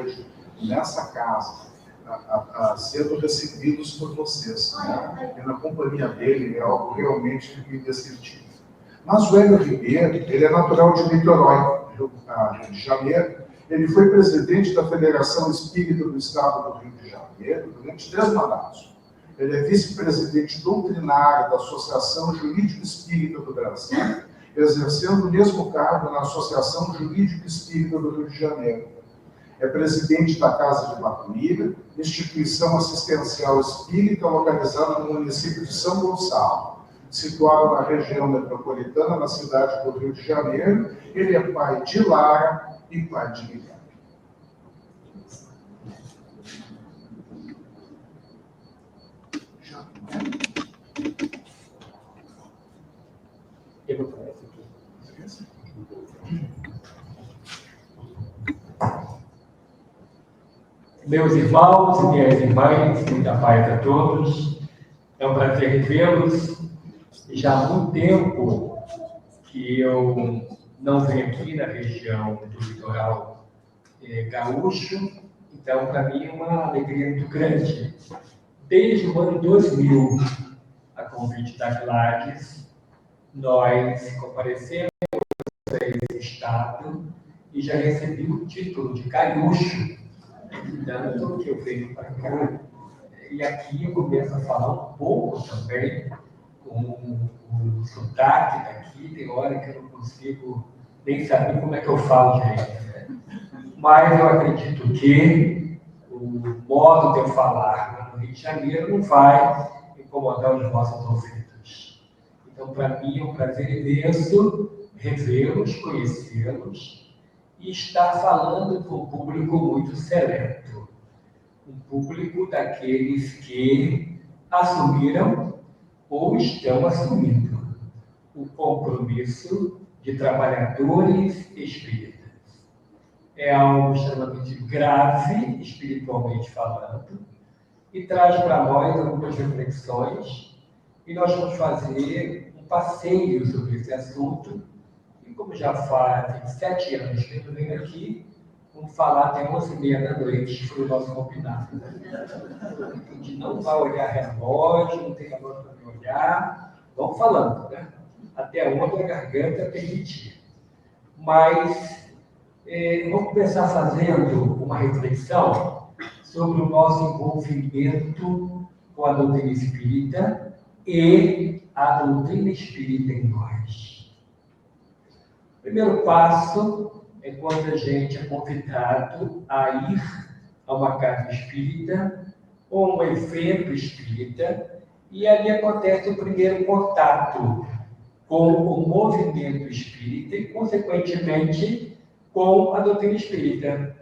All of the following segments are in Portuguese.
hoje, nessa casa, sendo recebidos por vocês, né? E na companhia dele é algo realmente indescritível. Mas o Hélio Ribeiro, ele é natural de Niterói, Rio de Janeiro. Ele foi presidente da Federação Espírita do Estado do Rio de Janeiro durante 3 mandatos. Ele é vice-presidente doutrinário da Associação Jurídico Espírita do Brasil, exercendo o mesmo cargo na Associação Jurídico Espírita do Rio de Janeiro. É presidente da Casa de Batuíra, instituição assistencial espírita localizada no município de São Gonçalo, situado na região metropolitana, na cidade do Rio de Janeiro. Ele é pai de Lara e pai de Guilherme. Meus irmãos e minhas irmãs, muita paz a todos. É um prazer revê-los. Já há muito tempo que eu não venho aqui na região do litoral gaúcho, então para mim é uma alegria muito grande. Desde o ano 2000, a convite da Gladys, nós comparecemos a esse estado e já recebi o título de caiúcho, tanto que eu venho para cá. E aqui eu começo a falar um pouco também com o sotaque daqui. Tem hora que eu não consigo nem saber como é que eu falo direito, né? Mas eu acredito que o modo de eu falar no Rio de Janeiro não vai incomodar os vossos ouvidos. Então, para mim, é um prazer imenso revê-los, conhecê-los e estar falando com um público muito seleto. Um público daqueles que assumiram ou estão assumindo o compromisso de trabalhadores espíritas. É algo extremamente grave, espiritualmente falando, e traz para nós algumas reflexões, e nós vamos fazer um passeio sobre esse assunto, e como já fazem 7 anos que eu venho aqui, vamos falar até 11h30, foi o nosso combinado. A gente não vai olhar relógio, não tem relógio para me olhar, vamos falando, né? Até onde a garganta permitir. Mas vamos começar fazendo uma reflexão sobre o nosso envolvimento com a doutrina espírita e a doutrina espírita em nós. O primeiro passo é quando a gente é convidado a ir a uma casa espírita ou um evento espírita, e ali acontece o primeiro contato com o movimento espírita e, consequentemente, com a doutrina espírita.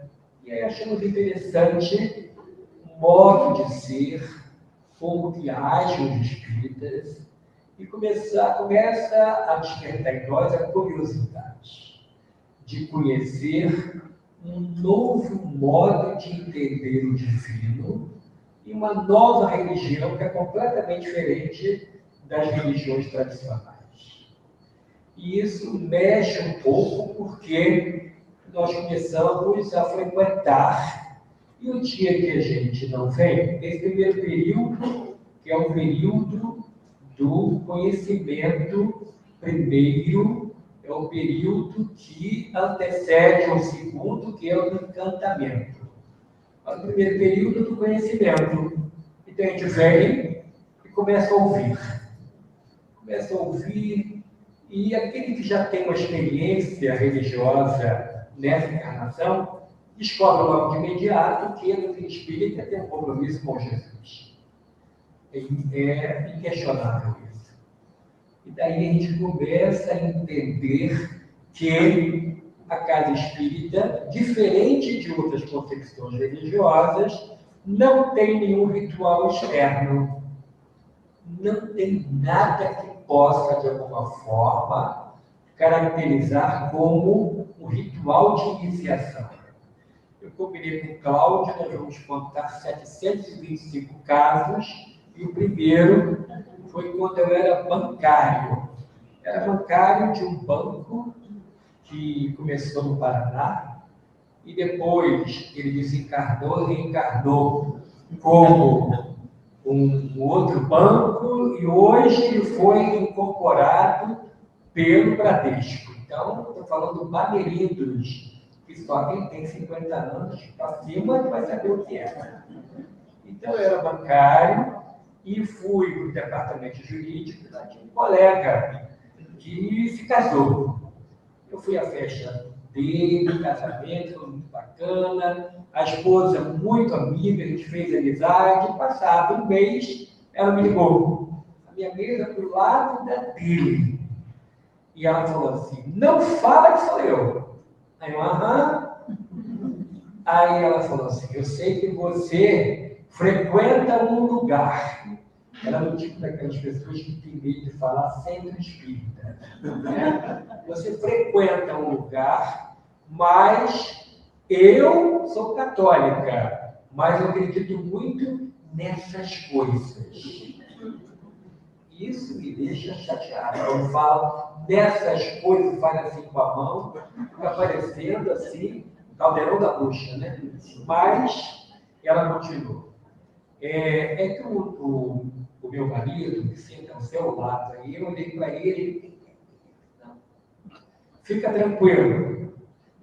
E aí achamos interessante o modo de ser, como que agem os espíritas, e começa a despertar em nós a curiosidade de conhecer um novo modo de entender o divino e uma nova religião que é completamente diferente das religiões tradicionais. E isso mexe um pouco porque nós começamos a frequentar, e o dia que a gente não vem, esse primeiro período, que é um período do conhecimento primeiro, é o período que antecede o segundo, que é o do encantamento. É o primeiro período do conhecimento. Então a gente vem e começa a ouvir. Começa a ouvir, e aquele que já tem uma experiência religiosa nessa encarnação, descobre logo de imediato que a doutrina espírita tem um compromisso com Jesus. É inquestionável isso. E daí a gente começa a entender que a casa espírita, diferente de outras concepções religiosas, não tem nenhum ritual externo. Não tem nada que possa, de alguma forma, caracterizar como um ritual de iniciação. Eu combinei com o Cláudio, nós vamos contar 725 casos, e o primeiro foi quando eu era bancário. Era bancário de um banco que começou no Paraná, e depois ele desencarnou e reencarnou como um outro banco, e hoje ele foi incorporado pelo Bradesco. Então, estou falando do Bamerindos, que só quem tem 50 anos para cima vai saber o que é. Então, eu era bancário e fui para o departamento jurídico, e tinha um colega que se casou. Eu fui à festa dele, casamento, foi muito bacana. A esposa, muito amiga, a gente fez amizade. Passado um mês, ela me ligou. A minha mesa do lado da dele. E ela falou assim: não fala que sou eu. Aí eu, aham. Aí ela falou assim: eu sei que você frequenta um lugar. Ela é do tipo daquelas pessoas que tem medo de falar centro espírita. Você frequenta um lugar, mas eu sou católica, mas eu acredito muito nessas coisas. Isso me deixa chateado. Eu falo dessas coisas, faz assim com a mão, fica parecendo assim, o caldeirão da bucha, né? Mas ela continuou. É que o meu marido, que senta ao seu lado, aí eu olhei para ele, não, fica tranquilo,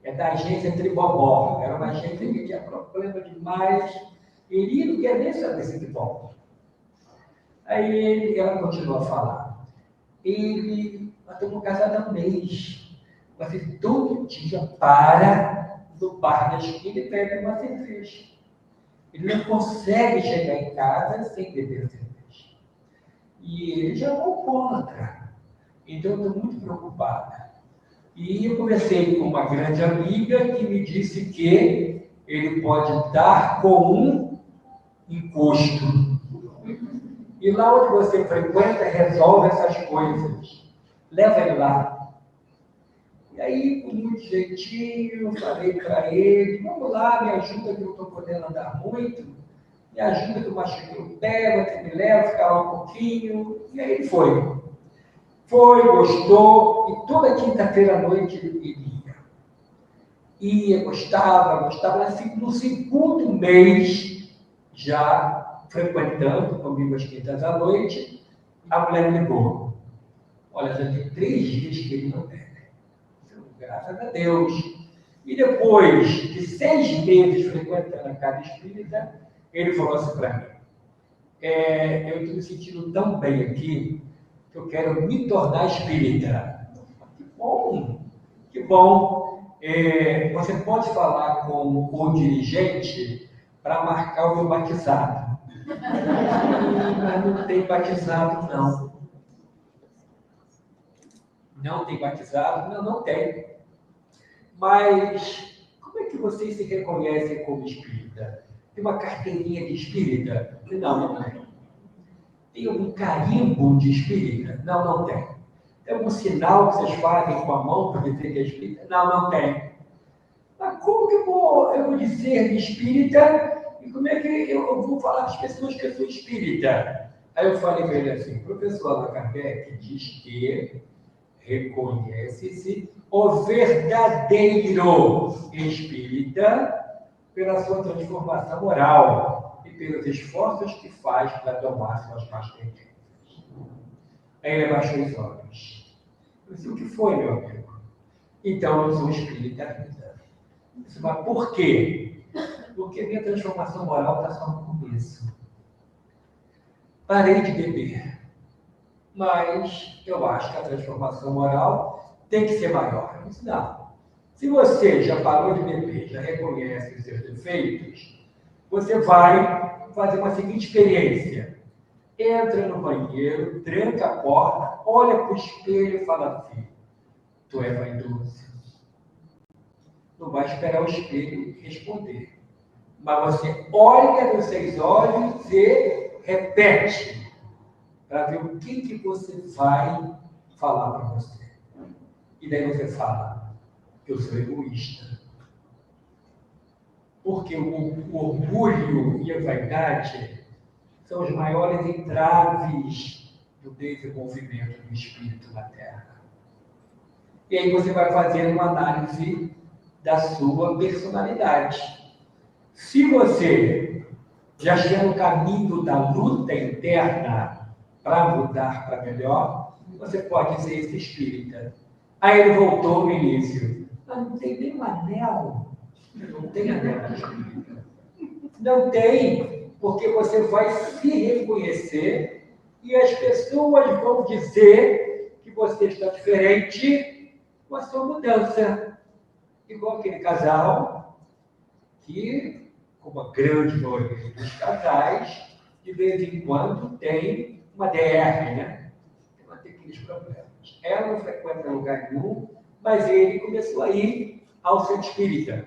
é da agência Tribobó, era uma agência que tinha problema demais, ele não quer nem saber se Tribobó. Aí ela continua a falar, nós estamos casados há um mês, mas ele todo dia para no bar da esquina e pega uma cerveja. Ele não consegue chegar em casa sem beber cerveja. E ele já não contra. Então, eu estou muito preocupada. E eu conversei com uma grande amiga que me disse que ele pode dar com um encosto. E lá onde você frequenta, resolve essas coisas. Leva ele lá. E aí, com muito jeitinho, eu falei para ele: vamos lá, me ajuda que eu estou podendo andar muito, me ajuda que eu machuquei o pé, você me leva, ficar lá um pouquinho. E aí ele foi. Foi, gostou, e toda quinta-feira à noite ele ia. Ia, gostava. No segundo mês, já frequentando comigo às quintas à noite, a mulher me ligou: olha, já tem 3 dias que ele não bebe. Graças a Deus. E depois de 6 meses frequentando a casa espírita, ele falou assim para mim: eu estou me sentindo tão bem aqui que eu quero me tornar espírita. Que bom, que bom. Você pode falar com o dirigente para marcar o meu batizado. Mas não tem batizado, não. Não tem batizado? Não tem. Mas como é que vocês se reconhecem como espírita? Tem uma carteirinha de espírita? Não tem. Tem algum carimbo de espírita? Não tem. Tem algum sinal que vocês fazem com a mão para dizer que é espírita? Não tem. Mas como que eu vou dizer de espírita e como é que eu vou falar para as pessoas que eu sou espírita? Aí eu falei para ele assim: o professor Allan Kardec diz que reconhece-se o verdadeiro espírita pela sua transformação moral e pelos esforços que faz para tomar suas pastilhas. Aí ele abaixou os olhos. Eu disse: o que foi, meu amigo? Então, eu sou espírita ainda. Eu disse: mas por quê? Porque minha transformação moral está só no começo. Parei de beber. Mas eu acho que a transformação moral tem que ser maior. Eu disse: não. Se você já parou de beber, já reconhece os seus defeitos, você vai fazer uma seguinte experiência. Entra no banheiro, tranca a porta, olha para o espelho e fala assim: tu é vaidoso. Não vai esperar o espelho responder. Mas você olha nos seus olhos e repete, para ver o que você vai falar para você. E daí você fala: eu sou egoísta. Porque o orgulho e a vaidade são os maiores entraves do desenvolvimento do espírito na Terra. E aí você vai fazer uma análise da sua personalidade. Se você já estiver no caminho da luta interna para mudar para melhor, você pode ser esse espírita. Aí ele voltou no início. Mas não tem nem um anel. Não tem anel de espírita. Não tem, porque você vai se reconhecer e as pessoas vão dizer que você está diferente com a sua mudança. Igual aquele casal que, como a grande maioria dos casais, de vez em quando tem uma DR, né? Tem aqueles problemas. Ela não frequenta lugar nenhum, mas ele começou a ir ao centro espírita.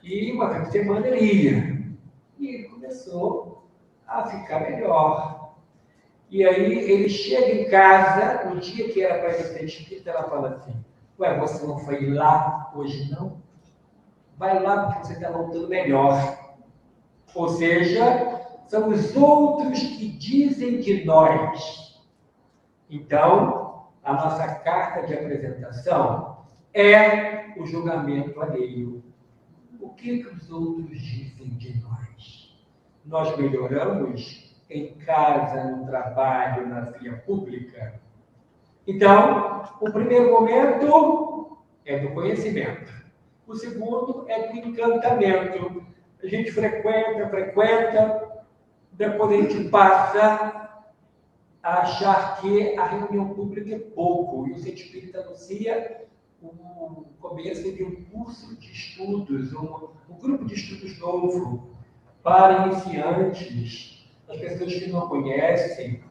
E uma vez por semana ele ia. E ele começou a ficar melhor. E aí ele chega em casa, no dia que era para ir ao centro espírita, ela fala assim: ué, você não foi lá hoje não? Vai lá porque você está voltando melhor. Ou seja, são os outros que dizem de nós. Então, a nossa carta de apresentação é o julgamento alheio. O que os outros dizem de nós? Nós melhoramos em casa, no trabalho, na via pública? Então, o primeiro momento é do conhecimento. O segundo é do encantamento. A gente frequenta, depois a gente passa a achar que a reunião pública é pouco. E o Centro Espírita anuncia o começo de um curso de estudos, um grupo de estudos novo para iniciantes, as pessoas que não conhecem.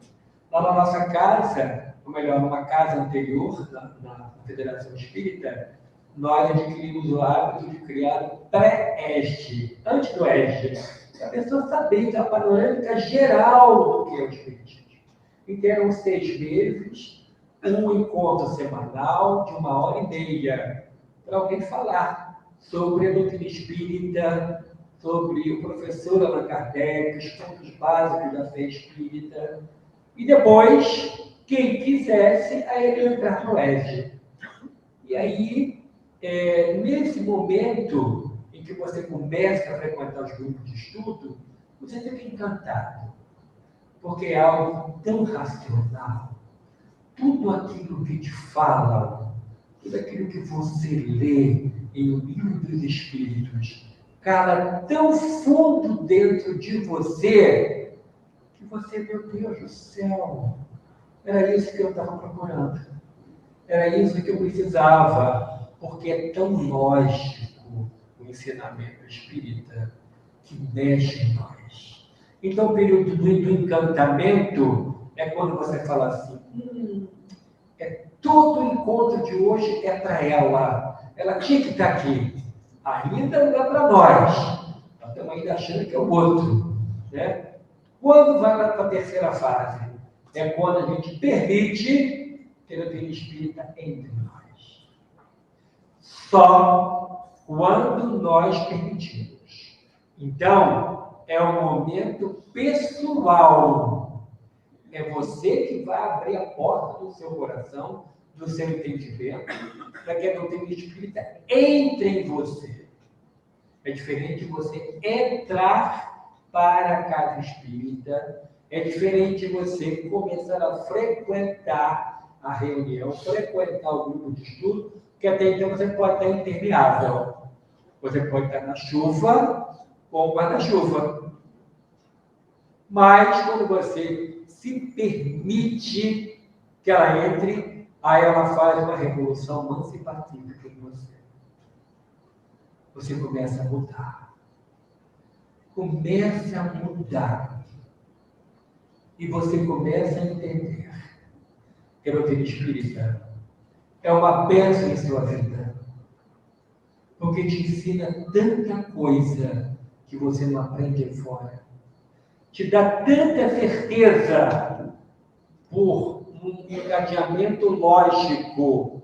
Lá na nossa casa, ou melhor, numa casa anterior, na Federação Espírita, nós adquirimos o hábito de criar um pré-EST, antes do EST, para a pessoa saber a panorâmica geral do que é o Espiritismo. Então, eram 6 meses, um encontro semanal de 1h30, para alguém falar sobre a doutrina espírita, sobre o professor Allan Kardec, os pontos básicos da fé espírita, e depois, quem quisesse, aí ele entrar no ESG. E aí, nesse momento em que você começa a frequentar os grupos de estudo, você fica encantado, porque é algo tão racional. Tudo aquilo que te falam, tudo aquilo que você lê em O Livro dos Espíritos, cala tão fundo dentro de você, que você, meu Deus do céu, era isso que eu estava procurando. Era isso que eu precisava, porque é tão lógico o ensinamento espírita que mexe em nós. Então, o período do encantamento é quando você fala assim: todo o encontro de hoje é para ela tinha que estar aqui. Ainda não é para nós estamos ainda achando que é o outro, né? Quando vai para a terceira fase? É quando a gente permite ter a doutrina espírita entre nós. Só quando nós permitimos. Então, é um momento pessoal. É você que vai abrir a porta do seu coração, do seu entendimento, para que a doutrina espírita entre em você. É diferente de você entrar para a casa espírita, é diferente de você começar a frequentar a reunião, frequentar o grupo de estudo, que até então você pode estar impermeável. Você pode estar na chuva ou guarda-chuva. Mas quando você se permite que ela entre, aí ela faz uma revolução mansa e pacífica em você. Você começa a mudar. Começa a mudar. E você começa a entender que a doutrina espírita é uma bênção em sua vida. Porque te ensina tanta coisa que você não aprende fora. Te dá tanta certeza por um encadeamento lógico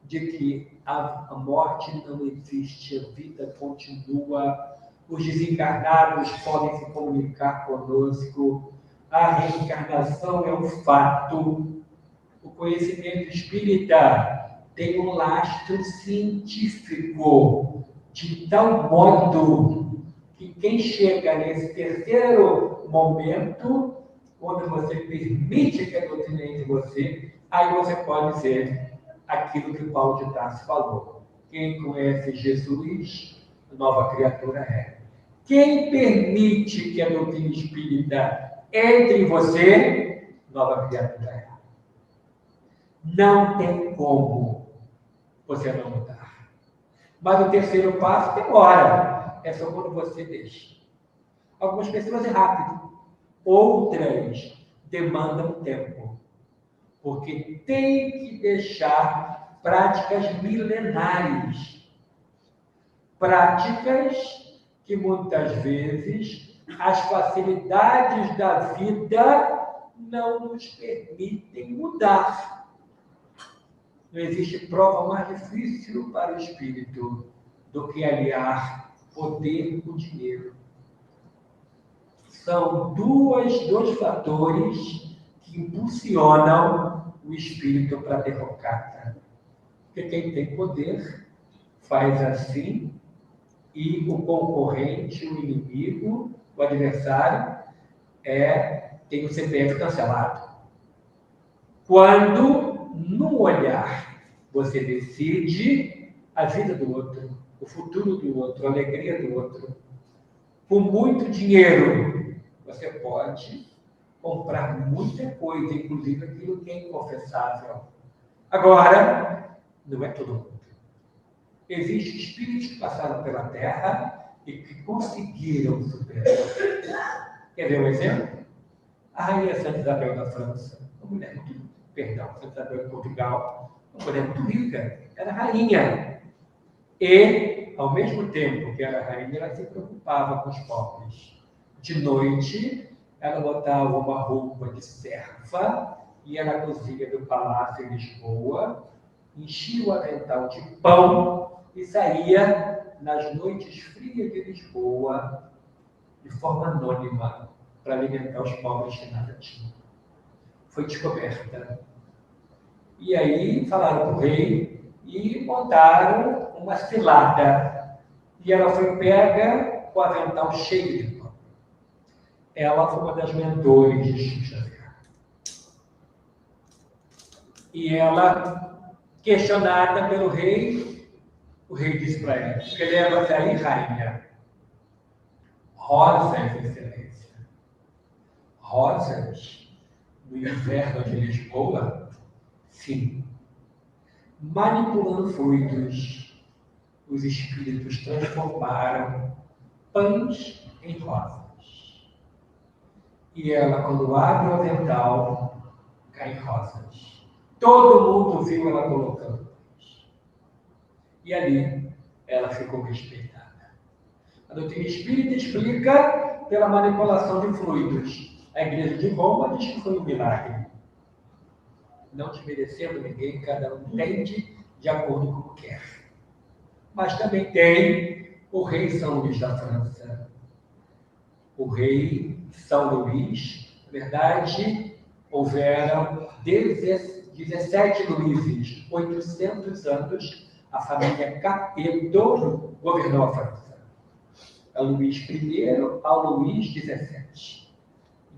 de que a morte não existe, a vida continua, os desencarnados podem se comunicar conosco, a reencarnação é um fato. O conhecimento espírita tem um lastro científico, de tal modo que quem chega nesse terceiro momento, quando você permite que a doutrina entre em você, aí você pode dizer aquilo que Paulo de Tarso falou. Quem conhece Jesus, nova criatura é. Quem permite que a doutrina espírita entre em você, nova criatura é. Não tem como você não mudar. Mas o terceiro passo demora. É só quando você deixa. Algumas pessoas é rápido. Outras demandam tempo. Porque tem que deixar práticas milenares. Práticas que muitas vezes as facilidades da vida não nos permitem mudar. Não existe prova mais difícil para o espírito do que aliar poder com dinheiro. São dois fatores que impulsionam o espírito para a derrocada. Porque quem tem poder faz assim e o concorrente, o inimigo, o adversário, tem o CPF cancelado. Quando, no olhar, você decide a vida do outro, o futuro do outro, a alegria do outro, com muito dinheiro, você pode comprar muita coisa, inclusive aquilo que é inconfessável. Agora, não é todo mundo. Existem espíritos que passaram pela Terra e que conseguiram superar. Quer ver um exemplo? A rainha Santa Isabel da França, uma mulher muito, Santa Isabel de Portugal, uma mulher muito rica, era rainha. E, ao mesmo tempo que era rainha, ela se preocupava com os pobres. De noite, ela botava uma roupa de serva, ia na cozinha do palácio em Lisboa, enchia o avental de pão e saía nas noites frias de Lisboa, de forma anônima, para alimentar os pobres que nada tinham. Foi descoberta. E aí falaram para o rei e montaram uma cilada. E ela foi pega com o avental cheio de pão. Ela foi uma das mentores de Chico Xavier. E ela, questionada pelo rei, o rei disse para ela: "Que leva-se aí, rainha? Rosas, excelência. Rosas no inverno de Lisboa? Sim. Manipulando fluidos, os espíritos transformaram pães em rosas. E ela, quando abre o avental, cai rosas. Todo mundo viu ela colocando pães. E ali ela ficou respeitada. A doutrina espírita explica pela manipulação de fluidos. A Igreja de Roma diz que foi um milagre. Não desmerecendo ninguém, cada um entende de acordo com o que quer. Mas também tem o rei São Luís da França. O rei São Luís, na verdade, houveram 17 Luíses, 800 anos, a família Capeto governou a França. A Luís I ao Luís XVII.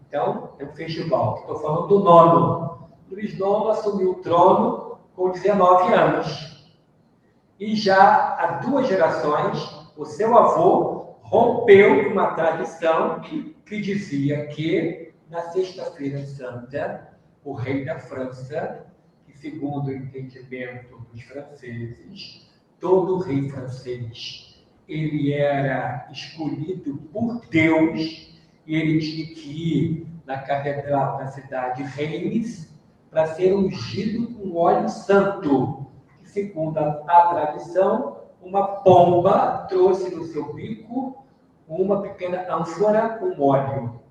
Então, é um festival. Estou falando do nono. Luís IX assumiu o trono com 19 anos. E já há 2 gerações, o seu avô rompeu com uma tradição que dizia que, na Sexta-feira Santa, o rei da França, que segundo o entendimento dos franceses, todo rei francês, ele era escolhido por Deus e ele tinha que ir na catedral da cidade de Reims para ser ungido com óleo santo. Que, segundo a tradição, uma pomba trouxe no seu bico uma pequena ânfora com óleo.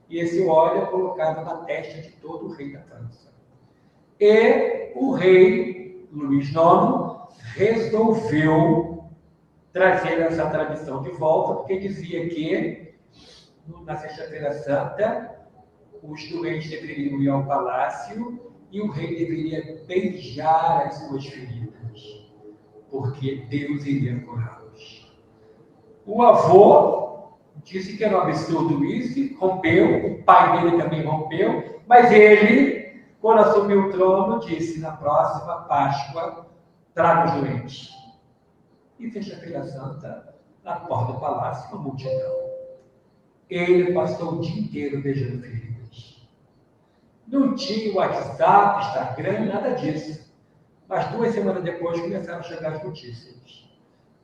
E esse óleo é colocado na testa de todo o rei da França. E o rei Luís IX resolveu trazer essa tradição de volta, porque dizia que, na Sexta-feira Santa, os doentes deveriam ir ao palácio e o rei deveria beijar as suas feridas, porque Deus iria curá-los. O avô disse que era um absurdo isso, rompeu, o pai dele também rompeu, mas ele, quando assumiu o trono, disse: na próxima Páscoa, traga os doentes. E sexta-feira santa, na porta do palácio, uma multidão. Ele passou o dia inteiro beijando feridas. Não tinha WhatsApp, Instagram, nada disso. Mas 2 semanas depois começaram a chegar as notícias.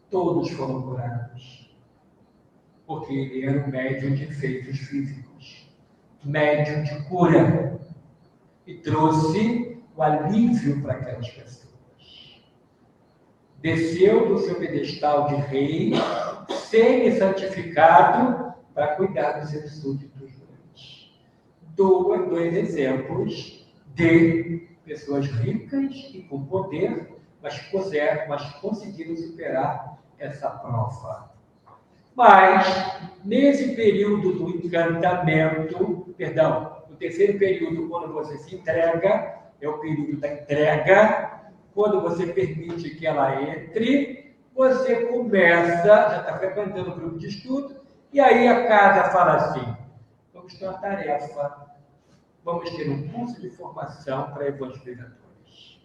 Todos foram curados. Porque ele era um médium de efeitos físicos. Médium de cura. E trouxe o alívio para aquelas pessoas. Desceu do seu pedestal de rei, semi-santificado, para cuidar dos seus súditos doentes. Dois exemplos de pessoas ricas e com poder, mas conseguiram superar essa prova. Mas, nesse período do encantamento, no terceiro período, quando você se entrega, é o período da entrega. Quando você permite que ela entre, você começa, já está frequentando o grupo de estudo, e aí a casa fala assim: vamos ter uma tarefa, vamos ter um curso de formação para evangelizadores,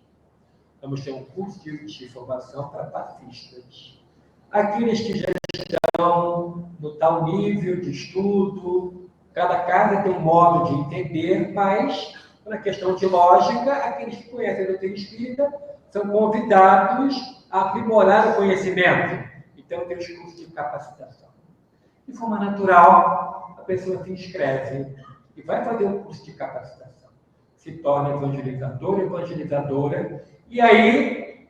vamos ter um curso de formação para pacifistas, aqueles que já estão no tal nível de estudo. Cada casa tem um modo de entender, mas, na questão de lógica, aqueles que conhecem a doutrina espírita são convidados a aprimorar o conhecimento. Então, tem os cursos de capacitação. De forma natural, a pessoa se inscreve e vai fazer um curso de capacitação. Se torna evangelizador, evangelizadora, e aí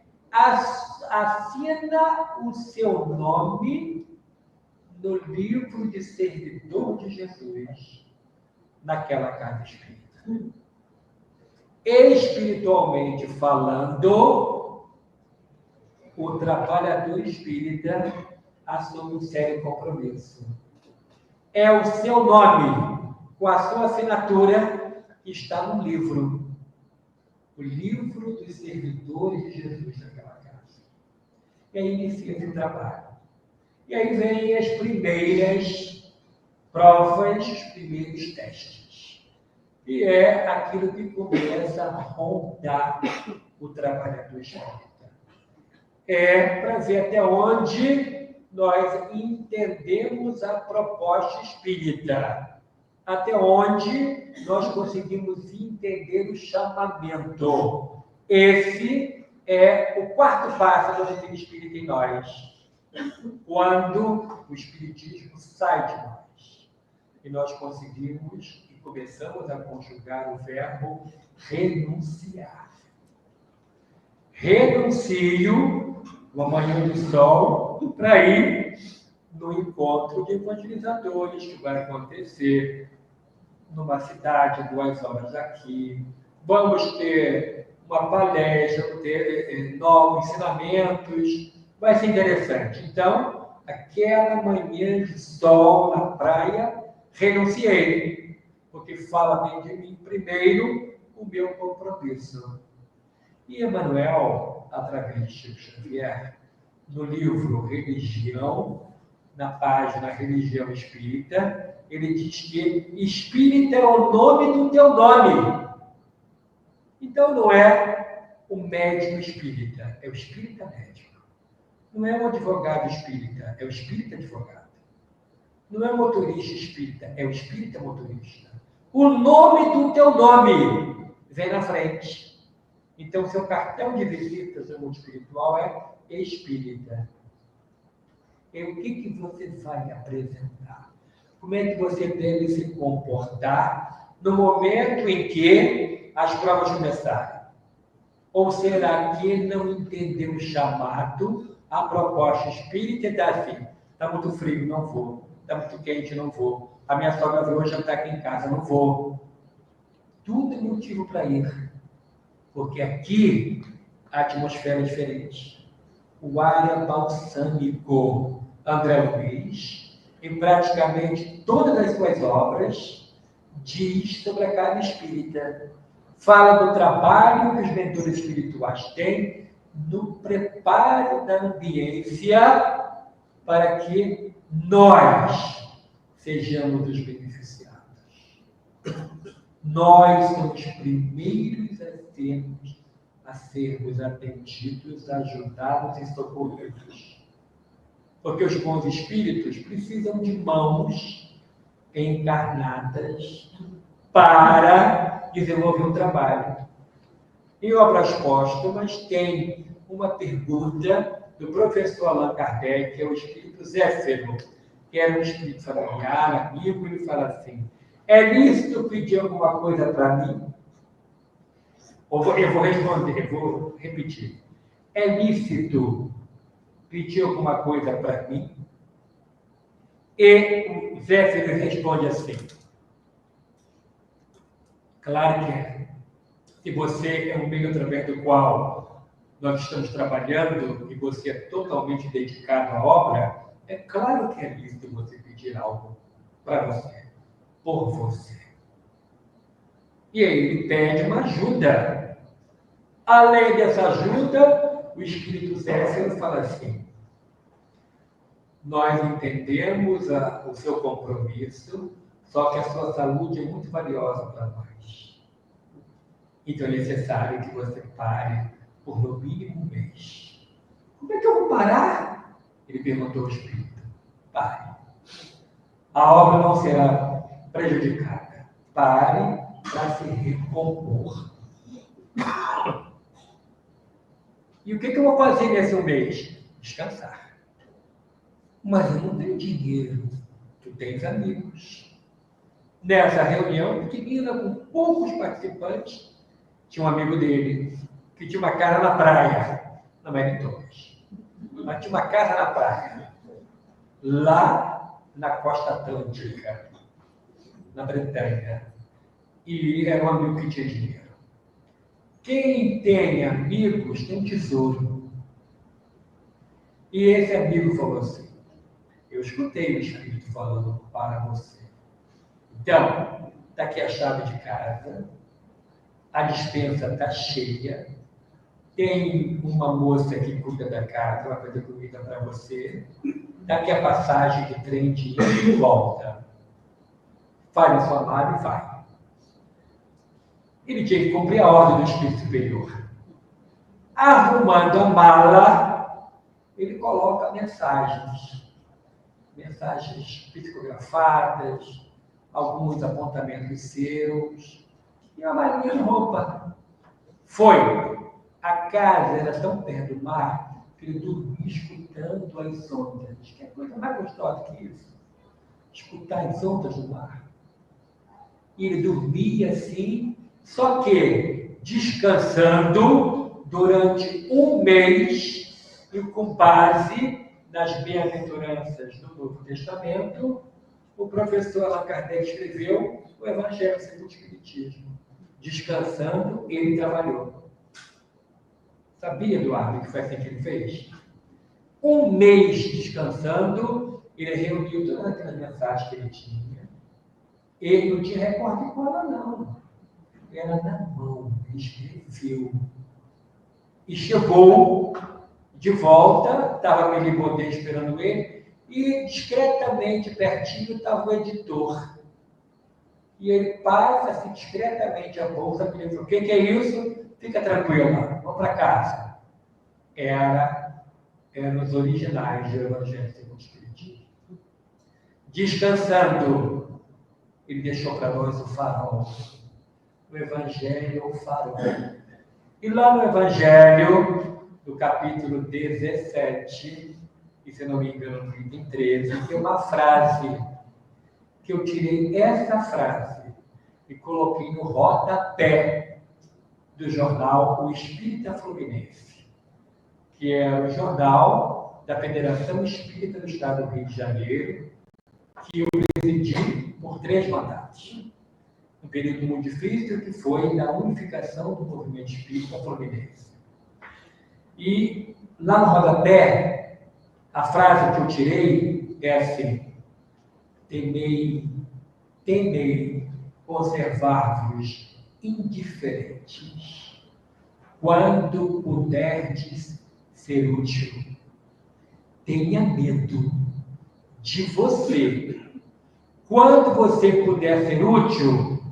assina o seu nome no livro de servidor de Jesus, naquela casa espírita. Espiritualmente falando, o trabalhador espírita assume um sério compromisso. É o seu nome, com a sua assinatura, que está no livro. O livro dos servidores de Jesus naquela casa. E aí inicia esse trabalho. E aí vem as primeiras provas, os primeiros testes. E é aquilo que começa a rondar o trabalhador espírita. É para ver até onde nós entendemos a proposta espírita, até onde nós conseguimos entender o chamamento. Esse é o quarto passo da doutrina espírita em nós. Quando o espiritismo sai de nós e nós conseguimos e começamos a conjugar o verbo renunciar. Renuncio uma manhã de sol para ir no encontro de evangelizadores que vai acontecer numa cidade, 2 horas aqui. Vamos ter uma palestra, ter novos ensinamentos. Vai ser interessante. Então, aquela manhã de sol na praia, renunciei, porque fala bem de mim primeiro o meu compromisso. E Emmanuel, através de Chico Xavier, no livro Religião, na página Religião Espírita, ele diz que espírita é o nome do teu nome. Então, não é o médico espírita, é o espírita médico. Não é um advogado espírita, é o espírita advogado. Não é um motorista espírita, é o espírita motorista. O nome do teu nome vem na frente. Então, seu cartão de visita do mundo espiritual é espírita. E o que você vai apresentar? Como é que você deve se comportar no momento em que as provas começarem? Ou será que não entendeu o chamado, a proposta espírita e está assim: está muito frio, não vou. Está muito quente, não vou. A minha sogra veio hoje jantar aqui em casa, não vou. Tudo é motivo para ir. Porque aqui a atmosfera é diferente. O ar é balsâmico. André Luiz, em praticamente todas as suas obras, diz sobre a casa espírita. fala do trabalho que os mentores espirituais têm no preparo da ambiência para que nós sejamos os beneficiados. Nós somos os primeiros a sermos atendidos, ajudados e socorridos. Porque os bons espíritos precisam de mãos encarnadas para desenvolver um trabalho. Em Obras Póstumas tem uma pergunta do professor Allan Kardec, que é o espírito Zéfiro, que era um espírito familiar, amigo, ele fala assim: é lícito pedir alguma coisa para mim? Eu vou responder, eu vou repetir. É lícito pedir alguma coisa para mim? E o Zéfiro responde assim: claro que é. Se você é um meio através do qual nós estamos trabalhando e você é totalmente dedicado à obra, é claro que é lícito você pedir algo para você, por você. E aí ele pede uma ajuda. Além dessa ajuda, o Espírito Zéfiro fala assim: nós entendemos o seu compromisso, só que a sua saúde é muito valiosa para nós. Então é necessário que você pare por no mínimo um mês. Como é que eu vou parar? Ele perguntou ao Espírito. Pare. A obra não será prejudicada. Pare para se recompor. E o que eu vou fazer nesse um mês? Descansar. Mas eu não tenho dinheiro. Tu tens amigos. Nessa reunião pequenina, com poucos participantes, tinha um amigo dele que tinha uma casa na praia, não é de todos, mas tinha uma casa na praia, lá na costa atlântica, na Bretanha, e era um amigo que tinha dinheiro. Quem tem amigos tem tesouro. E esse amigo falou assim: eu escutei o Espírito falando para você. Então, está aqui a chave de casa, a despensa está cheia, tem uma moça que cuida da casa, vai fazer comida para você, está aqui a passagem de trem de ida e volta. Faz a sua mala e vai. Ele tinha que cumprir a ordem do Espírito Superior. Arrumando a mala, ele coloca mensagens psicografadas, alguns apontamentos seus, e uma malinha de roupa. Foi. A casa era tão perto do mar que ele dormia escutando as ondas. Que é coisa mais gostosa que isso. Escutar as ondas do mar. E ele dormia assim, só que descansando durante um mês e com base nas bem-aventuranças do Novo Testamento, o professor Allan Kardec escreveu o Evangelho segundo o Espiritismo. Descansando, ele trabalhou. Sabia, Eduardo, que foi assim que ele fez? Um mês descansando, ele reuniu todas aquelas mensagens que ele tinha. Ele não tinha recorte de cola, não. Era na mão, ele escreveu. E chegou de volta, estava aquele bodeiro esperando ele, e discretamente, pertinho, estava o editor. E ele passa assim, discretamente a bolsa, e ele falou: o que é isso? Fica tranquilo, vamos para casa. Era os originais do Evangelho segundo o Espiritismo. Descansando, ele deixou para nós o farol. O Evangelho é o farol. E lá no Evangelho, no capítulo 17, e se não me engano, no item 13, tem uma frase que eu tirei essa frase e coloquei no rodapé do jornal O Espírita Fluminense, que é o jornal da Federação Espírita do Estado do Rio de Janeiro, que eu presidi por 3 mandatos. Um período muito difícil, que foi da unificação do movimento espírita fluminense. E lá no rodapé, a frase que eu tirei é assim: temei conservar-vos indiferentes. Quando puderdes ser útil, tenha medo de você. Quando você puder ser útil,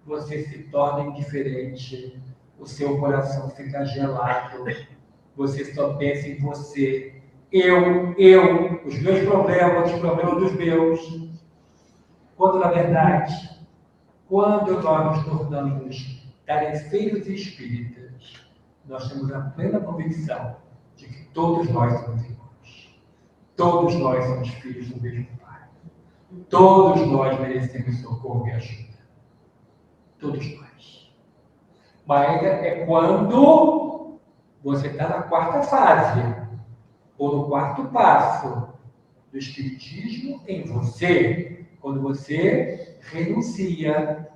você se torna indiferente, o seu coração fica gelado, você só pensa em você, eu, os meus problemas, os problemas dos meus. Quando, na verdade, quando nós nos tornamos tarefeiros espíritas, nós temos a plena convicção de que todos nós somos irmãos. Todos nós somos filhos do mesmo Pai. Todos nós merecemos socorro e ajuda. Todos nós. Mas é quando você está na quarta fase, ou no quarto passo do Espiritismo em você, quando você renuncia,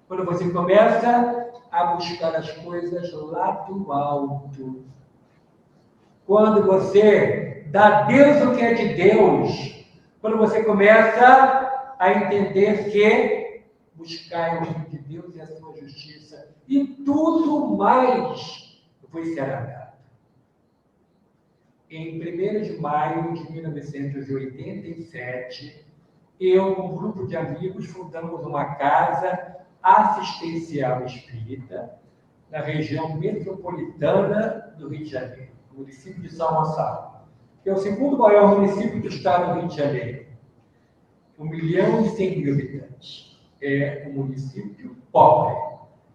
quando você começa a buscar as coisas lá do alto, quando você dá a Deus o que é de Deus, quando você começa a entender que buscar o reino de Deus e a sua justiça, e tudo mais vos será dado. Em 1º de maio de 1987, eu e um grupo de amigos fundamos uma casa assistencial espírita na região metropolitana do Rio de Janeiro, no município de São Gonçalo, que é o segundo maior município do estado do Rio de Janeiro. 1.100.000 habitantes. É um município pobre.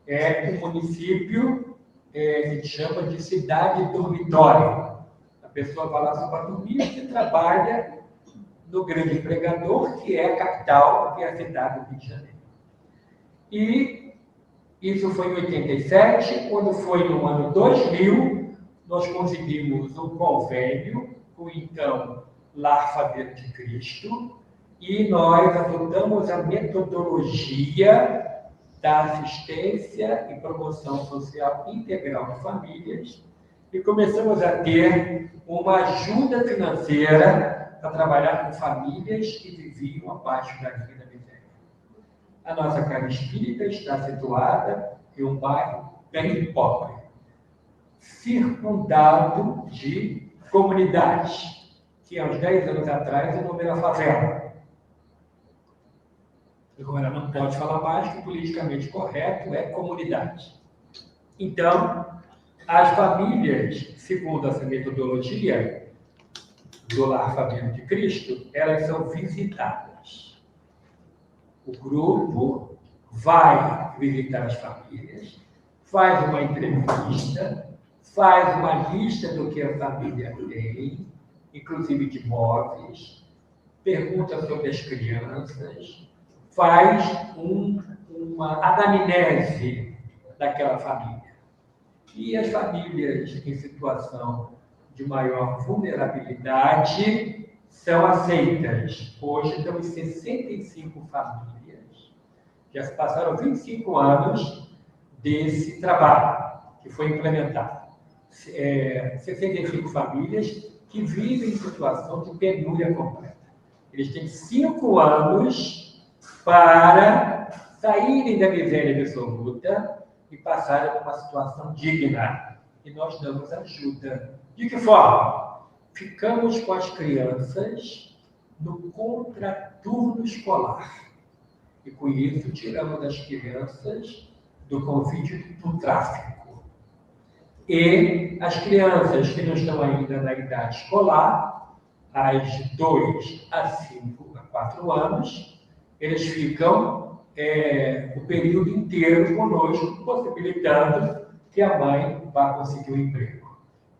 É um município que a gente chama de cidade dormitório. A pessoa vai lá só para dormir e trabalha no grande empregador, que é a capital, que é a cidade do Rio de Janeiro. E isso foi em 87, quando foi no ano 2000, nós conseguimos um convênio com o então Lar Fabiano de Cristo, e nós adotamos a metodologia da assistência e promoção social integral de famílias e começamos a ter uma ajuda financeira para trabalhar com famílias que viviam abaixo da linha da miséria. A nossa casa espírita está situada em um bairro bem pobre, circundado de comunidades, que há uns 10 anos atrás o nome era favela. Agora não pode falar mais que o politicamente correto é comunidade. Então, as famílias, segundo essa metodologia do Lar Fabiano de Cristo, elas são visitadas. O grupo vai visitar as famílias, faz uma entrevista, faz uma lista do que a família tem, inclusive de móveis, pergunta sobre as crianças, faz uma anamnese daquela família. E as famílias em situação de maior vulnerabilidade são aceitas. Hoje temos 65 famílias. Já se passaram 25 anos desse trabalho que foi implementado. 65 famílias que vivem em situação de penúria completa. Eles têm 5 anos para saírem da miséria absoluta e passarem para uma situação digna. E nós damos ajuda. De que forma? Ficamos com as crianças no contraturno escolar. E com isso tiramos as crianças do convite do tráfico. E as crianças que não estão ainda na idade escolar, às 2 a 5 a 4 anos, eles ficam o período inteiro conosco, possibilitando que a mãe vá conseguir um emprego.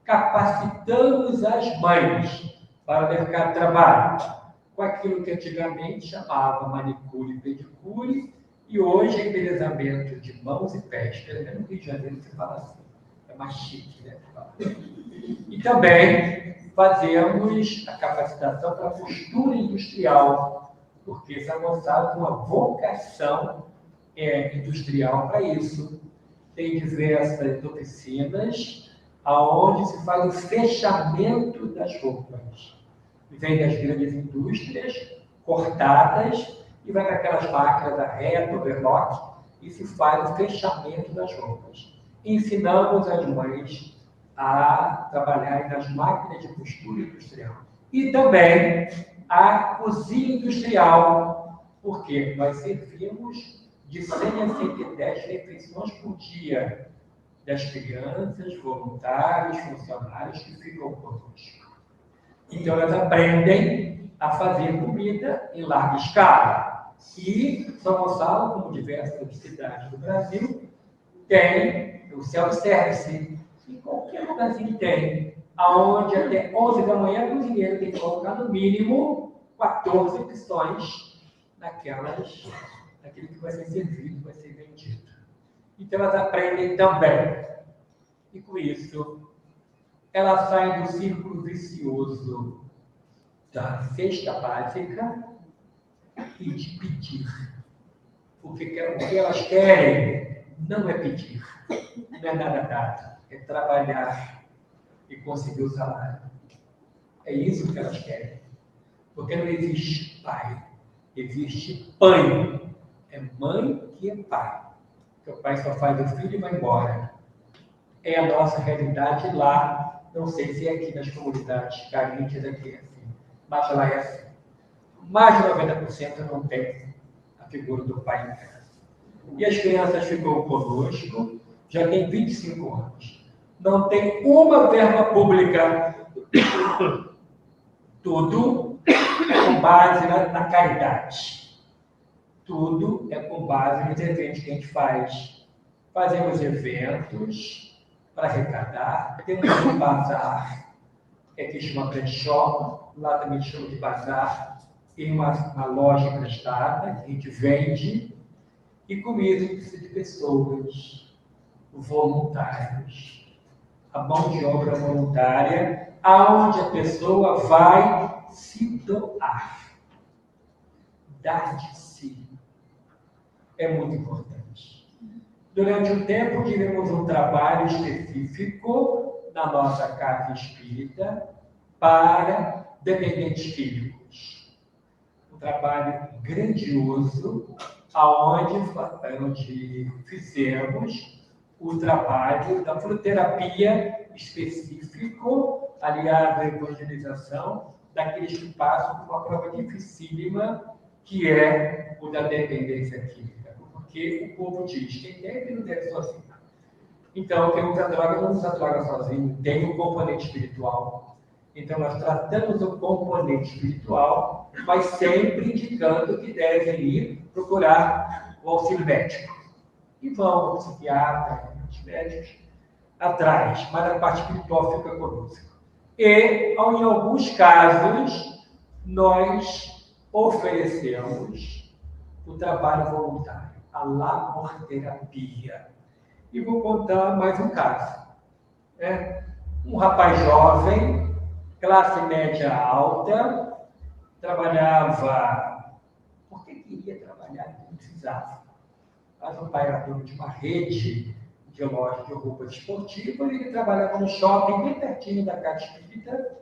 Capacitamos as mães para o mercado de trabalho, com aquilo que antigamente chamava manicure e pedicure, e hoje é embelezamento de mãos e pés. Pelo menos no Rio de Janeiro se fala assim. É mais chique, né? E também fazemos a capacitação para a costura industrial, porque São Gonçalo tem uma vocação industrial para isso. Tem diversas oficinas onde se faz o fechamento das roupas. Vem das grandes indústrias, cortadas, e vai para aquelas máquinas da reta, overlock, e se faz o fechamento das roupas. Ensinamos as mães a trabalhar nas máquinas de costura industrial. E também a cozinha industrial, porque nós servimos de 100 a 110 refeições por dia das crianças, voluntários, funcionários que ficam conosco. Então, elas aprendem a fazer comida em larga escala. E São Gonçalo, como diversas cidades do Brasil, tem o self-service. Em qualquer lugarzinho tem. Aonde até 11 da manhã o cozinheiro tem que colocar no mínimo 14 opções naquilo que vai ser servido, vai ser vendido. Então, elas aprendem também. E com isso, elas saem do círculo vicioso da cesta básica e de pedir. Porque o que elas querem não é pedir, não é nada dado, é trabalhar e conseguir o salário. É isso que elas querem. Porque não existe pai, existe mãe. É mãe que é pai. Porque o pai só faz o filho e vai embora. É a nossa realidade lá. Não sei se é aqui nas comunidades carentes aqui é assim, mas lá é assim. Mais de 90% não tem a figura do pai em casa. E as crianças ficam conosco, já tem 25 anos. Não tem uma verba pública. Tudo é com base na caridade. Tudo é com base nos eventos que a gente faz. Fazemos eventos para arrecadar, temos um bazar, que chama brechó, lá também chama de bazar, tem uma loja emprestada, que a gente vende, e com isso a gente precisa de pessoas, voluntários, a mão de obra voluntária, aonde a pessoa vai se doar, dar de si. É muito importante. Durante um tempo, tivemos um trabalho específico na nossa casa espírita para dependentes químicos. Um trabalho grandioso, onde fizemos o trabalho da fruterapia específico, aliado à evangelização, daqueles que passam por uma prova dificílima, que é o da dependência química. Porque o povo diz, quem deve não deve sozinho. Então, quem usa droga não usa droga sozinho, tem um componente espiritual. Então, nós tratamos o componente espiritual, mas sempre indicando que devem ir procurar o auxílio médico. E vão ao psiquiatra, os médicos, atrás, mas a parte espiritual fica conosco. E, em alguns casos, nós oferecemos o trabalho voluntário, a laborterapia. E vou contar mais um caso. Um rapaz jovem, classe média alta, trabalhava, porque queria trabalhar, não precisava. Mas o pai era dono de uma rede de loja de roupas esportivas, e ele trabalhava no shopping, bem pertinho da casa espírita,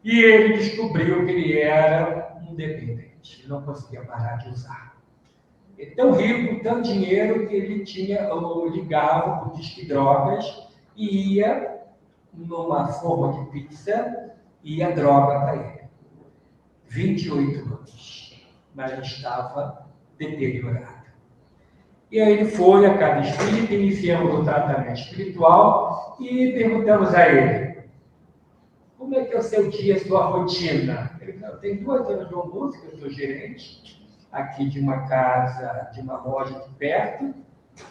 e ele descobriu que ele era um dependente, ele não conseguia parar de usar. Ele tão rico, tanto dinheiro, que ele ligava para o disque drogas e ia numa forma de pizza, ia droga para ele. 28 anos, mas ele estava deteriorado. E aí ele foi à casa espírita, iniciamos o tratamento espiritual e perguntamos a ele: como é que é o seu dia, a sua rotina? Ele falou: eu tenho 2 anos de almoço, que eu sou gerente aqui de uma casa, de uma loja aqui perto.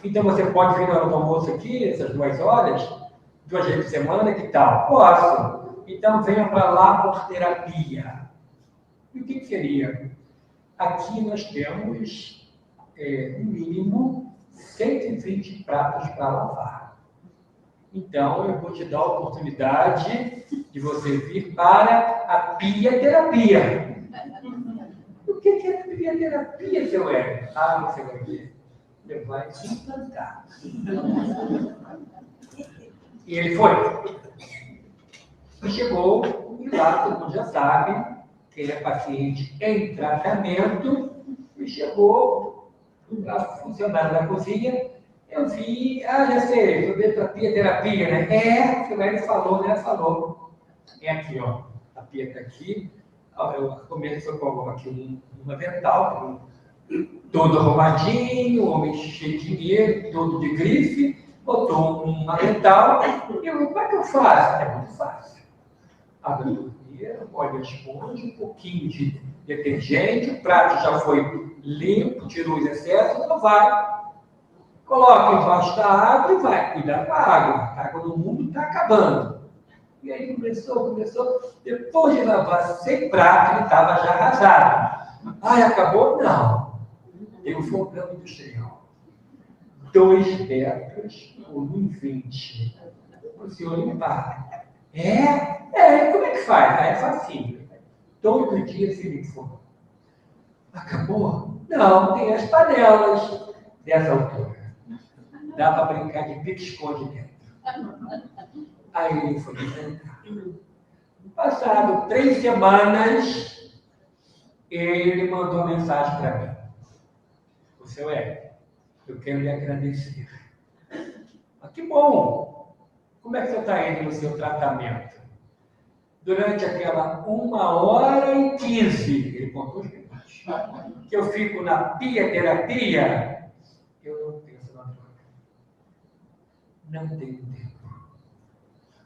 Então você pode vir na hora do almoço aqui, essas 2 horas, 2 vezes por semana, que tal? Posso. Então venha para lá por terapia. E o que seria? Aqui nós temos, no mínimo, 120 pratos para lavar. Então, eu vou te dar a oportunidade de você vir para a pia-terapia. O que é pia-terapia, seu Hélio? Você vai ver. Ele vai te implantar. E ele foi. E chegou, e lá todo mundo já sabe que ele é paciente em tratamento, e chegou funcionário da cozinha, eu vi, já sei, terapia, né? O ele falou, né? Falou. É aqui, ó. A pia está aqui. Eu começo com aqui um avental, todo arrumadinho, homem cheio de dinheiro, todo de grife, botou um avental. E eu, como é que eu faço? É muito fácil. Abre a torneira, molha a esponja, um pouquinho de detergente, o prato já foi limpo, tirou os excessos, então vai. Coloca embaixo da água e vai. Cuidar com a água. A água no mundo está acabando. E aí começou. Depois de lavar sem prato, ele estava já arrasado. Acabou? Não. Tem um fogão industrial. 2 metros por 1,20. O senhor limpar. Como é que faz? É facinho. Todo dia se limpa. Acabou? Não, tem as panelas dessa altura. Dá para brincar de pique-esconde dentro. Aí ele foi brincar. Passado 3 semanas, ele mandou uma mensagem para mim. O seu eu quero lhe agradecer. Que bom! Como é que você está indo no seu tratamento? Durante aquela 1h15, ele contou os minutos, que eu fico na pia-terapia, eu não penso na droga. Não tenho tempo.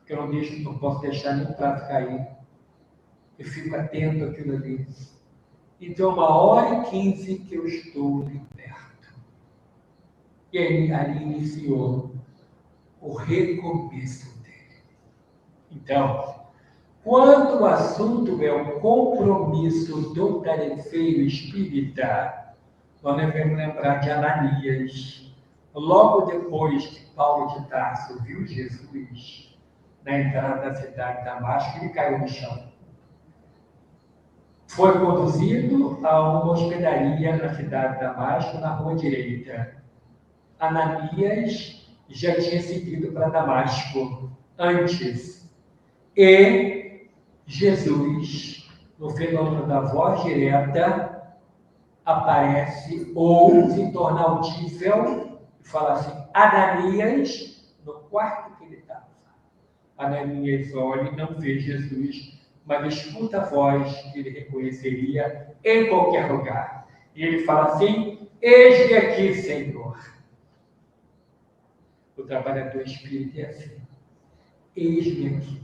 Eu não posso deixar nenhum prato cair. Eu fico atento àquilo ali. Então, 1h15 que eu estou liberto. E aí, ali iniciou o recomeço dele. Então, quando o assunto é o compromisso do tarefeiro espírita, nós devemos lembrar de Ananias. Logo depois que Paulo de Tarso viu Jesus na entrada da cidade de Damasco, ele caiu no chão. Foi conduzido a uma hospedaria na cidade de Damasco, na rua direita. Ananias já tinha seguido para Damasco antes. E Jesus, no fenômeno da voz direta, aparece ou se torna audível e fala assim, Ananias, no quarto que ele estava. Ananias olha e não vê Jesus, mas escuta a voz que ele reconheceria em qualquer lugar. E ele fala assim, eis-me aqui, Senhor. O trabalhador espírita é assim, eis-me aqui.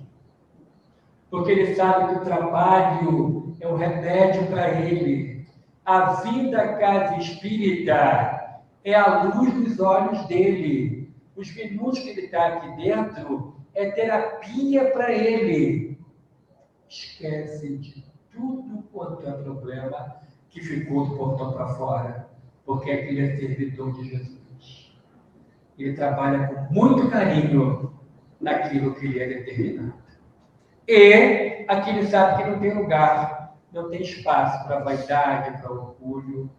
Porque ele sabe que o trabalho é um remédio para ele. A vida casa espírita é a luz dos olhos dele. Os minutos que ele está aqui dentro é terapia para ele. Esquece de tudo quanto é problema que ficou do portão para fora, porque aquele é servidor de Jesus. Ele trabalha com muito carinho naquilo que lhe é determinado. E aqui ele sabe que não tem lugar, não tem espaço para vaidade, para orgulho.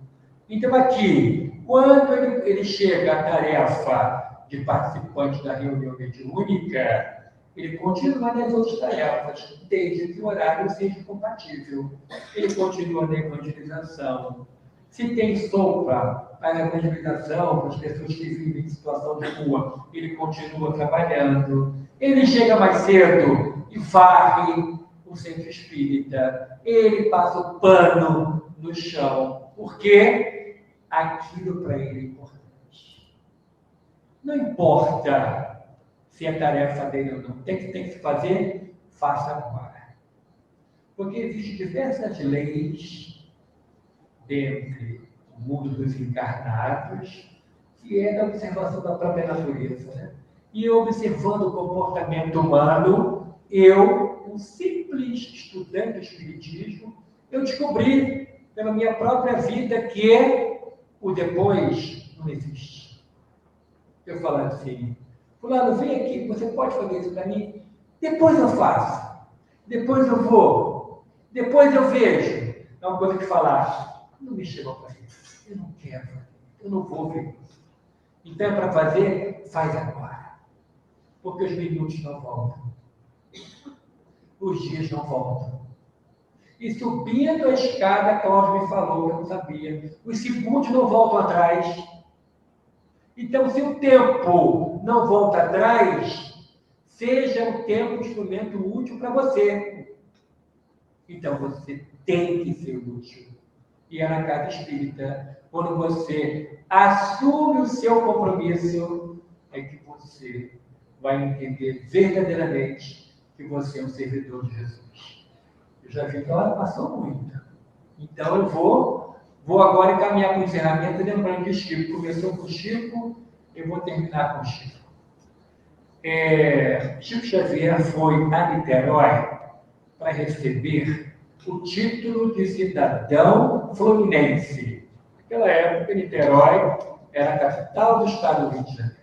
Então aqui, quando ele chega à tarefa de participante da reunião mediúnica, ele continua nas outras tarefas, desde que o horário seja compatível. Ele continua na evangelização. Se tem sopa para a evangelização, para as pessoas que vivem em situação de rua, ele continua trabalhando. Ele chega mais cedo e varre o centro espírita. Ele passa o pano no chão. Porque aquilo para ele é importante. Não importa se é tarefa dele ou não. Tem que se fazer, faça agora. Porque existem diversas leis dentre o mundo dos encarnados, que é da observação da própria natureza. Né? E observando o comportamento humano, eu, um simples estudante do Espiritismo, eu descobri pela minha própria vida que o depois não existe. Eu falo assim, fulano, vem aqui, você pode fazer isso para mim? Depois eu faço, depois eu vou, depois eu vejo. É uma coisa que falar. Não me chegou para isso. Eu não quero, eu não vou ver isso. Então é para fazer, faz agora. Porque os minutos não voltam. Os dias não voltam. E subindo a escada, Cláudio me falou, que eu não sabia, os segundos não voltam atrás. Então, se o tempo não volta atrás, seja o tempo um instrumento útil para você. Então, você tem que ser útil. E é na casa espírita, quando você assume o seu compromisso, é que você vai entender verdadeiramente que você é um servidor de Jesus. Eu já vi que ela passou muito. Então, eu vou agora encaminhar para o encerramento, lembrando que o Chico começou com o Chico, eu vou terminar com o Chico. Chico Xavier foi a Niterói para receber o título de cidadão fluminense. Naquela época, Niterói era a capital do estado do Rio de Janeiro.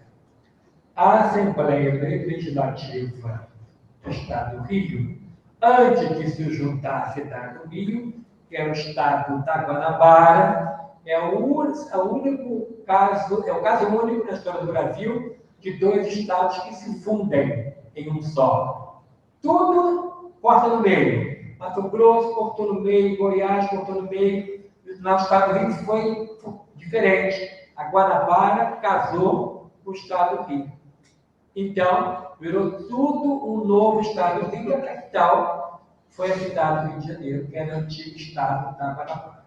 A Assembleia Legislativa do estado do Rio, antes de se juntar à cidade do Rio, que é o estado da Guanabara, é o único caso, é o caso único na história do Brasil de dois estados que se fundem em um só. Tudo corta no meio. Mato Grosso cortou no meio, Goiás cortou no meio. No estado do Rio foi diferente. A Guanabara casou com o estado do Rio. Então, virou tudo um novo estado do Rio. A capital foi a cidade do Rio de Janeiro, que era o antigo estado da Guanabara.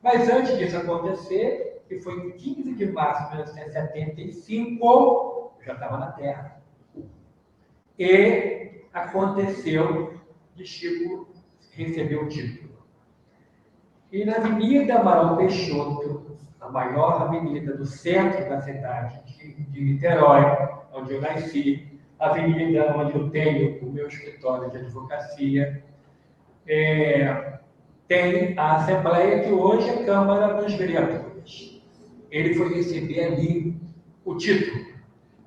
Mas antes disso acontecer, que foi em 15 de março de 1975, eu já estava na Terra. E aconteceu de Chico receber o título. E na Avenida Amaral Peixoto, a maior avenida do centro da cidade de Niterói, onde eu nasci, a avenida onde eu tenho o meu escritório de advocacia, tem a Assembleia, que hoje é a Câmara dos Vereadores. Ele foi receber ali o título.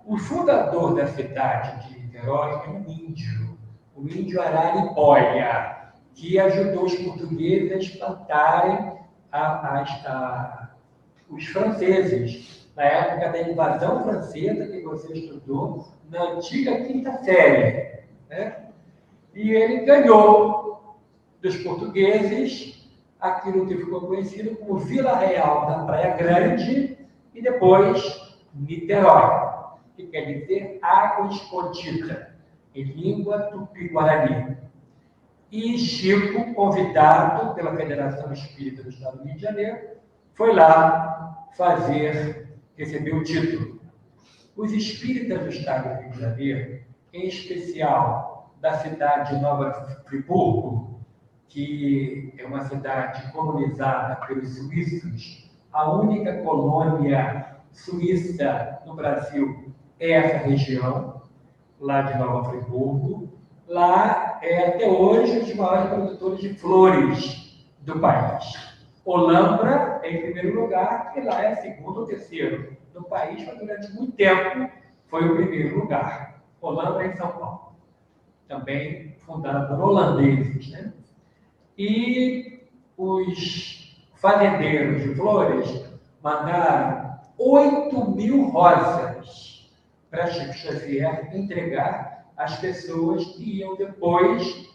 O fundador da cidade de Niterói é um índio, o índio Araribóia, que ajudou os portugueses a espantarem os franceses, na época da invasão francesa, que você estudou na antiga quinta série. Né? E ele ganhou dos portugueses aquilo que ficou conhecido como Vila Real da Praia Grande e depois Niterói, que quer dizer água escondida, em língua tupi-guarani. E Chico, convidado pela Federação Espírita do Estado do Rio de Janeiro, foi lá receber o título. Os espíritas do Estado do Rio de Janeiro, em especial da cidade de Nova Friburgo, que é uma cidade colonizada pelos suíços, a única colônia suíça no Brasil é essa região, lá de Nova Friburgo. Lá é até hoje um dos maiores produtores de flores do país. Olambra é em primeiro lugar, e lá é segundo ou terceiro no país, mas durante muito tempo foi o primeiro lugar. Olambra em São Paulo. Também fundada por holandeses, né? E os fazendeiros de flores mandaram 8.000 rosas para Chico Xavier entregar às pessoas que iam depois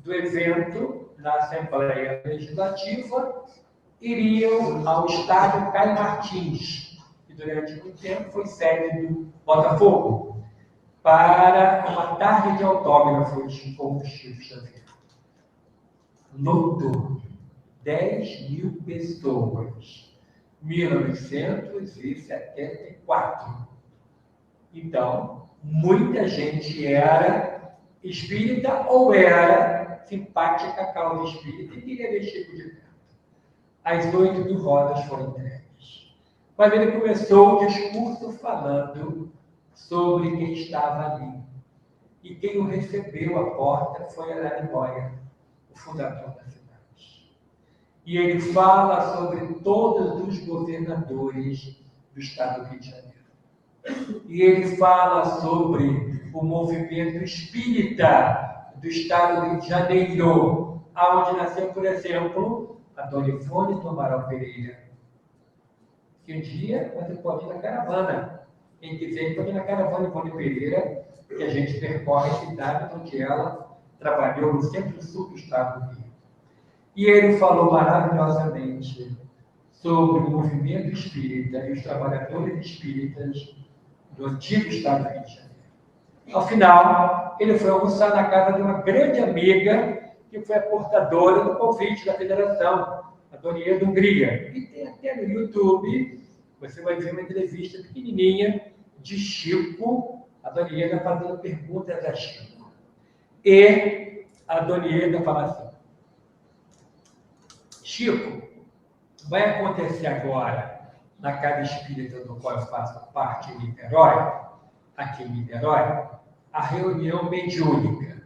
do evento na Assembleia Legislativa, iriam ao estádio Caio Martins, que durante muito tempo foi sede do Botafogo, para uma tarde de autógrafos com o Chico Xavier. Lotou 10.000 pessoas, 1974. Então, muita gente era espírita ou era simpática à causa espírita e queria ver Chico de perto. As 8.000 rosas foram entregues. Mas ele começou o discurso falando sobre quem estava ali. E quem o recebeu à porta foi Araribóia, o fundador da cidade. E ele fala sobre todos os governadores do estado do Rio de Janeiro. E ele fala sobre o movimento espírita do estado do Rio de Janeiro, onde nasceu, por exemplo, a Dona Ivone do Amaral Pereira. Que um dia você pode ir na caravana. Quem quiser pode ir na caravana Ivone Pereira, que a gente percorre a cidade onde ela trabalhou no centro-sul do estado do Rio. E ele falou maravilhosamente sobre o movimento espírita e os trabalhadores espíritas do antigo Estado do Rio de Janeiro. Ao final, ele foi almoçar na casa de uma grande amiga que foi a portadora do convite da federação, a Dona Ieda Hungria. E tem até no YouTube, você vai ver uma entrevista pequenininha de Chico, a Dona Ieda fazendo perguntas a Chico. E a Dona Ieda fala assim: Chico, vai acontecer agora, na casa espírita do qual eu faço parte em Niterói, aqui em Niterói, a reunião mediúnica.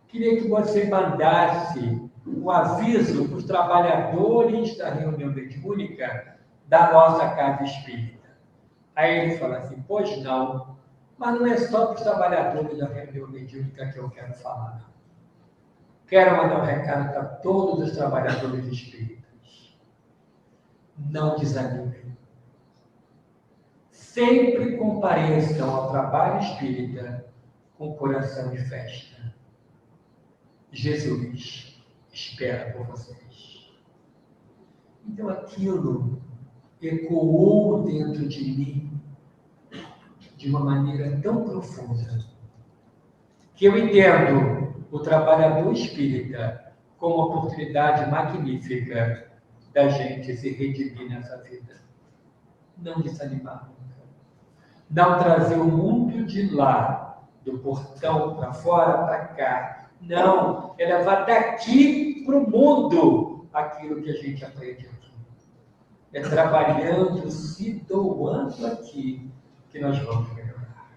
Queria que você mandasse um aviso para os trabalhadores da reunião mediúnica da nossa casa espírita. Aí ele fala assim: pois não, mas não é só para os trabalhadores da reunião mediúnica que eu quero falar, não. Quero mandar um recado para todos os trabalhadores espíritas. Não desanimem. Sempre compareçam ao trabalho espírita com coração de festa. Jesus espera por vocês. Então aquilo ecoou dentro de mim de uma maneira tão profunda que eu entendo o trabalhador espírita como uma oportunidade magnífica da gente se redimir nessa vida. Não desanimar nunca. Não trazer o mundo de lá, do portão para fora, para cá. Não, é levar daqui para o mundo aquilo que a gente aprende aqui. É trabalhando, se doando aqui, que nós vamos melhorar.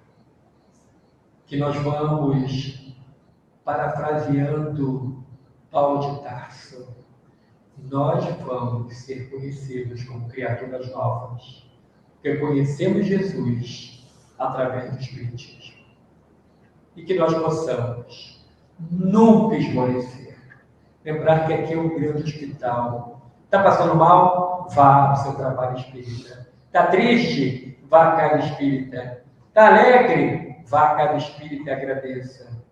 Que nós vamos, parafraseando Paulo de Tarso, nós vamos ser conhecidos como criaturas novas, porque conhecemos Jesus através do Espiritismo. E que nós possamos nunca esmorecer. Lembrar que aqui é um grande hospital. Está passando mal? Vá ao seu trabalho espírita. Está triste? Vá à casa espírita. Está alegre? Vá à casa espírita e agradeça.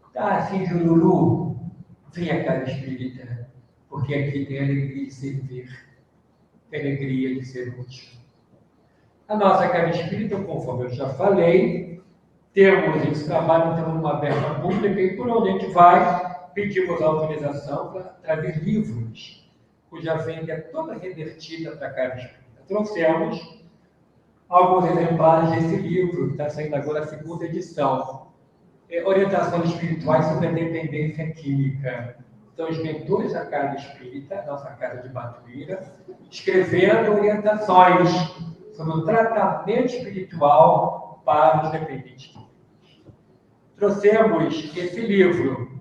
Está assim, jururu? Venha à casa espírita. Porque aqui tem a alegria de servir, tem a alegria de ser útil. A nossa casa espírita, conforme eu já falei, temos esse trabalho, temos uma verba pública e por onde a gente vai, pedimos autorização para trazer livros, cuja venda é toda revertida para a casa espírita. Trouxemos alguns exemplares desse livro, que está saindo agora a segunda edição. Orientações espirituais sobre a dependência química. Então, os mentores da casa espírita, nossa casa de Batuíra, escrevendo orientações sobre o tratamento espiritual para os dependentes químicos. Trouxemos esse livro,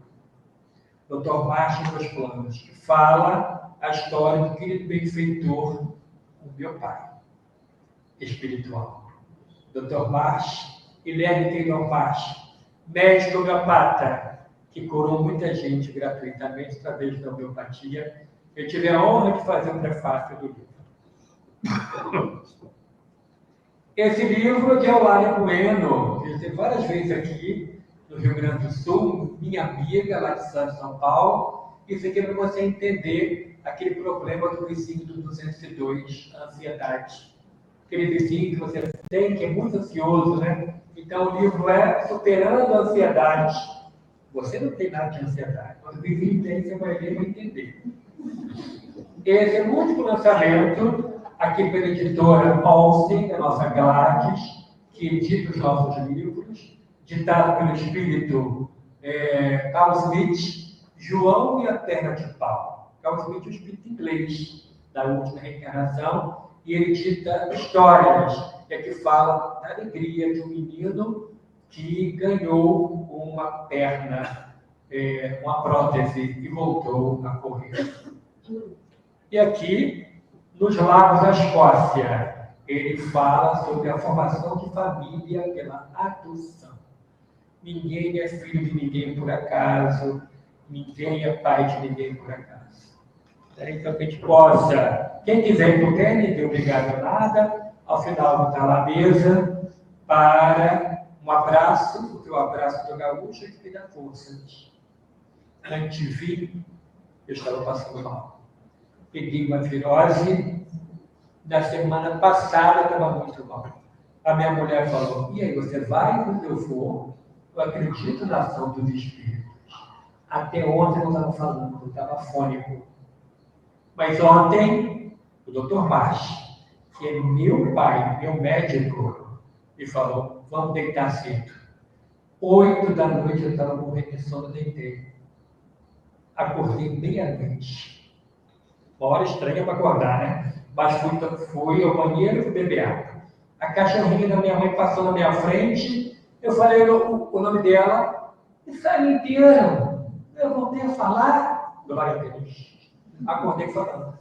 Dr. Márcio dos Planos, que fala a história do querido benfeitor, o meu pai espiritual. Dr. Márcio, Guilherme Taylor Márcio, médico homeopata, que curou muita gente gratuitamente através da homeopatia. Eu tive a honra de fazer o prefácio do livro. Esse livro é de Eulália Bueno, que eu tenho várias vezes aqui no Rio Grande do Sul, minha amiga lá de Santos, São Paulo. Isso aqui é para você entender aquele problema do vizinho do 202, a ansiedade. Aquele vizinho que você tem, que é muito ansioso, né? Então, o livro é Superando a Ansiedade. Você não tem nada de ansiedade, mas o vizinho tem, você vai ler e vai entender. Esse é o último lançamento, aqui pela editora Olsen, a nossa Gladys, que edita os nossos livros, ditado pelo espírito Carl Smith, João e a Terra de Pau. Carl Smith é o espírito inglês da última reencarnação, e ele dita histórias, que fala da alegria de um menino que ganhou uma perna, uma prótese, e voltou a correr. E aqui, nos Lagos da Escócia, ele fala sobre a formação de família pela adoção. Ninguém é filho de ninguém por acaso, ninguém é pai de ninguém por acaso. Então, que a gente possa, quem quiser e puder, ninguém é obrigado a nada, ao final está lá a mesa, para um abraço, porque o abraço do gaúcho é que me dá forças. Antes de vir, eu estava passando mal. Peguei uma virose, na semana passada eu estava muito mal. A minha mulher falou, e aí, você vai quando eu for? Eu acredito na ação dos espíritos. Até ontem eu não estava falando, eu estava fônico. Mas ontem, o Dr. March, que é meu pai, meu médico, me falou, vamos deitar cedo. 8 da noite eu estava morrendo de sono, deitei. Acordei meia-noite. Uma hora estranha para acordar, né? Mas fui ao banheiro e fui beber água. A cachorrinha da minha mãe passou na minha frente, eu falei o nome dela, e saí inteiro. Eu voltei a falar, glória a Deus. Acordei falando.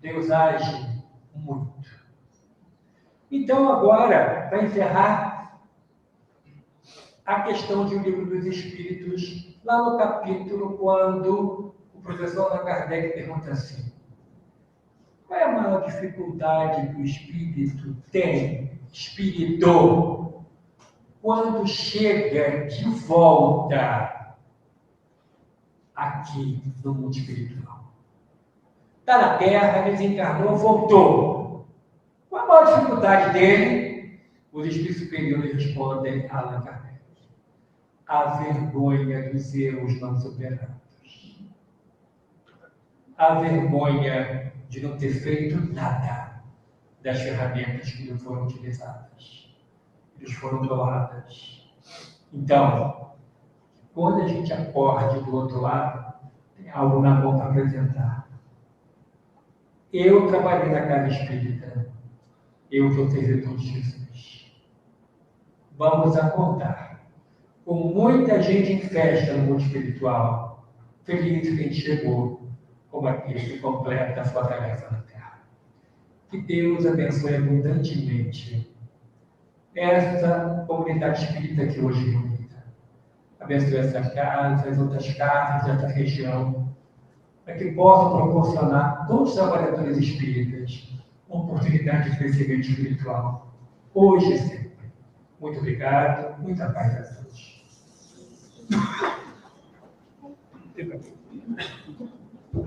Deus age muito. Então, agora, para encerrar, a questão de O Livro dos Espíritos, lá no capítulo, quando o professor Allan Kardec pergunta assim, qual é a maior dificuldade que o espírito tem, quando chega de volta aqui no mundo espiritual? Está na Terra, desencarnou, voltou. Qual a maior dificuldade dele? Os espíritos superiores respondem a Allan Kardec. A vergonha dos erros não superados. A vergonha de não ter feito nada das ferramentas que não foram utilizadas. Eles foram doadas. Então, quando a gente acorde do outro lado, tem algo na mão para apresentar. Eu trabalhei na casa espírita. Eu sou servidor de Jesus. Vamos acordar. Com muita gente em festa no mundo espiritual, feliz que a gente chegou como aquele que completa a sua tarefa na Terra. Que Deus abençoe abundantemente essa comunidade espírita que hoje reunida. Abençoe essa casa, as outras casas dessa região, para que possam proporcionar a todos os trabalhadores espíritas uma oportunidade de crescimento espiritual, hoje e sempre. Muito obrigado, muita paz a todos.